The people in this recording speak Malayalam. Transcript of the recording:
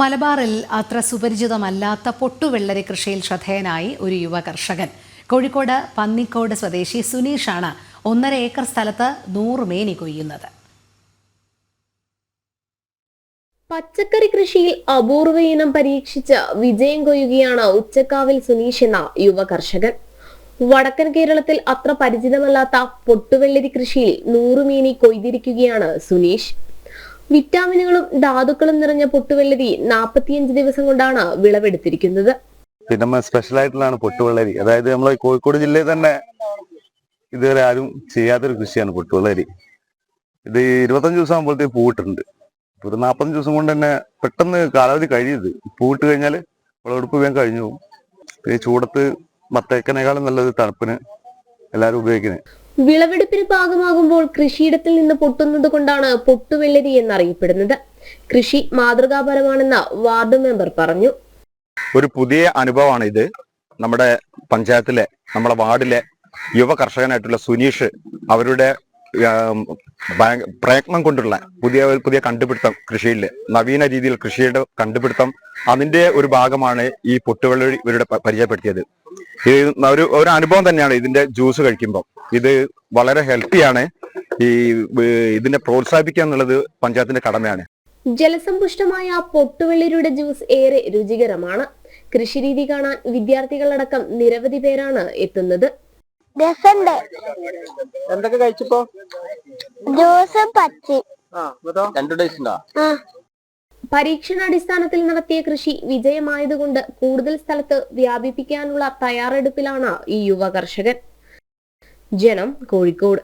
മലബാറിൽ അത്ര സുപരിചിതമല്ലാത്ത പൊട്ടുവെള്ളരി കൃഷിയിൽ ശ്രദ്ധേയനായി ഒരു യുവ കർഷകൻ. കോഴിക്കോട് പന്നിക്കോട് സ്വദേശി സുനീഷാണ് 1.5 ഏക്കർ സ്ഥലത്ത് 100 മേനി കൊയ്യുന്നത്. പച്ചക്കറി കൃഷിയിൽ അപൂർവ ഇനം പരീക്ഷിച്ച് വിജയം കൊയ്യുകയാണ് ഉച്ചക്കാവിൽ സുനീഷ് എന്ന യുവ കർഷകൻ. വടക്കൻ കേരളത്തിൽ അത്ര പരിചിതമല്ലാത്ത പൊട്ടുവെള്ളരി കൃഷിയിൽ 100 മേനി കൊയ്തിരിക്കുകയാണ് സുനീഷ്. വിറ്റാമിനുകളും ധാതുക്കളും നിറഞ്ഞ പൊട്ടുവെള്ളരി 45 ദിവസം കൊണ്ടാണ് വിളവെടുത്തിരിക്കുന്നത്. പിന്നെ സ്പെഷ്യൽ ആയിട്ടുള്ളതാണ് പൊട്ടുവെള്ളരി. അതായത് നമ്മളെ കോഴിക്കോട് ജില്ലയിൽ തന്നെ ഇതുവരെ ആരും ചെയ്യാത്തൊരു കൃഷിയാണ് പൊട്ടുവെള്ളരി. ഇത് 25 ദിവസം ആകുമ്പോഴത്തേക്ക് പൂവിട്ടിട്ടുണ്ട്. ഒരു 45 ദിവസം കൊണ്ട് തന്നെ പെട്ടെന്ന് കാലാവധി കഴിയുന്നത്. പൂവിട്ട് കഴിഞ്ഞാൽ വിളവെടുപ്പ് വേഗം കഴിഞ്ഞു പോകും. ഈ ചൂടത്ത് മത്തേക്കനേക്കാളും നല്ലത് തണുപ്പിന് എല്ലാവരും ഉപയോഗിക്കുന്നത്. വിളവെടുപ്പിന് പാകമാകുമ്പോൾ കൃഷിയിടത്തിൽ നിന്ന് പൊട്ടുന്നത് കൊണ്ടാണ് പൊട്ടുവെള്ളരി എന്നറിയപ്പെടുന്നത്. കൃഷി മാതൃകാപരമാണെന്ന് വാർഡ് മെമ്പർ പറഞ്ഞു. ഒരു പുതിയ അനുഭവമാണ് ഇത്. നമ്മുടെ പഞ്ചായത്തിലെ, നമ്മുടെ വാർഡിലെ യുവ കർഷകനായിട്ടുള്ള സുനീഷ് അവരുടെ പ്രയത്നം കൊണ്ടുള്ള പുതിയ കണ്ടുപിടുത്തം, കൃഷിയിൽ നവീന രീതിയിൽ കൃഷിയുടെ കണ്ടുപിടുത്തം, അതിന്റെ ഒരു ഭാഗമാണ് ഈ പൊട്ടുവെള്ളരി ഇവരുടെ പരിചയപ്പെടുത്തിയത്. ഒരു അനുഭവം തന്നെയാണ് ഇതിന്റെ ജ്യൂസ് കഴിക്കുമ്പോൾ. ഇത് വളരെ ഹെൽത്തിയാണ്. ഇതിനെ പ്രോത്സാഹിപ്പിക്കുക എന്നുള്ളത് പഞ്ചായത്തിന്റെ കടമയാണ്. ജലസമ്പുഷ്ടമായ പൊട്ടുവെള്ളരിയുടെ ജ്യൂസ് ഏറെ രുചികരമാണ്. കൃഷിരീതി കാണാൻ വിദ്യാർത്ഥികളടക്കം നിരവധി പേരാണ് എത്തുന്നത്. എന്തൊക്കെ കഴിച്ചപ്പോ? പരീക്ഷണാടിസ്ഥാനത്തിൽ നടത്തിയ കൃഷി വിജയമായതുകൊണ്ട് കൂടുതൽ സ്ഥലത്ത് വ്യാപിപ്പിക്കാനുള്ള തയ്യാറെടുപ്പിലാണ് ഈ യുവ കർഷകൻ. ജനം, കോഴിക്കോട്.